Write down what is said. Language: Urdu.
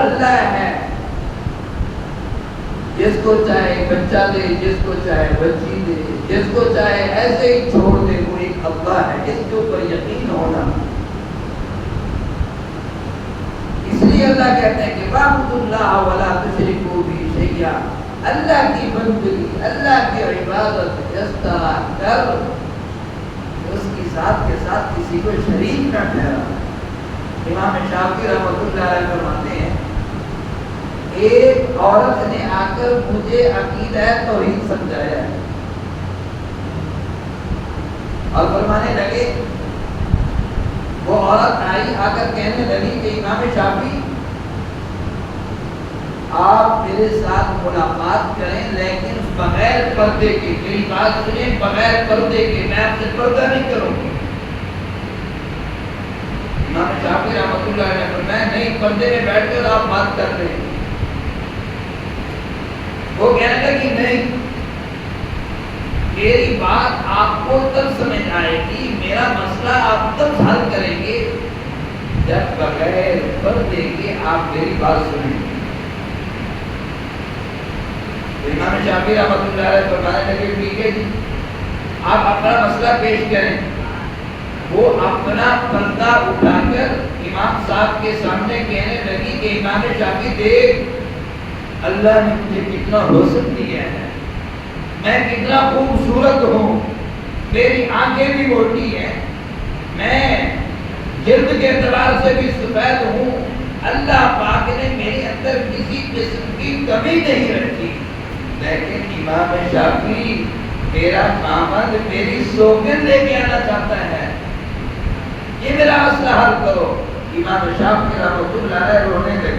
اللہ ہے، جس کو چاہے بچہ دے، جس کو چاہے بچی دے، جس کو چاہے ایسے ہی چھوڑ دے، وہ ایک اللہ ہے، اس کے اوپر یقین ہونا۔ اس لیے اللہ کہتے ہیں کہ وَاعْبُدُوا اللَّهَ وَلَا تُشْرِكُوا بِهِ شَيْئًا، اللہ کی بندگی، اللہ کی عبادت اس طرح کر اس کی ذات کے ساتھ کسی کو شریک نہ ٹھہرا۔ امام شافعی رحمۃ اللہ علیہ فرماتے ہیں ایک عورت نے آ کر مجھے عقیدہ توحید سمجھایا ہے اور فرمانے لگے، وہ عورت آئی آ کر کہنے لگی کہ امام شافعی آپ میرے ساتھ ملاقات کریں لیکن بغیر پردے کے، میری بات سنیں، بغیر پردے کے، میں آپ سے پردہ نہیں کروں گی۔ امام شافعی رحمۃ اللہ علیہ نے فرمایا نہیں، پردے میں بیٹھ کر آپ بات کر رہے ہیں۔ وہ کہنے لگی نہیں، میری بات آپ کو تب سمجھ آئے گی، میرا مسئلہ آپ تب حل کریں گے جب بغیر پردے کے آپ میری بات سنیں گے۔ امام شافعی رحمۃ اللہ علیہ فرمانے لگے ٹھیک ہے جی، آپ اپنا مسئلہ پیش کریں۔ وہ اپنا پردہ اٹھا کر امام صاحب کے سامنے کہنے لگی کہ امام شافعی دیکھ، اللہ نے مجھے کتنا حسن دیا ہے، میں کتنا خوبصورت ہوں، میری آنکھیں بھی موٹی ہیں، میں جلد کے اعتبار سے بھی سفید ہوں، اللہ پاک نے میرے اندر کسی قسم کی کمی نہیں رکھی، لیکن امام شافعی میرا خامد میری سوگن لے کے آنا چاہتا ہے، یہ میرا مسئلہ حل کرو۔ امام شافعی رحمۃ اللہ علیہ رونے لگے۔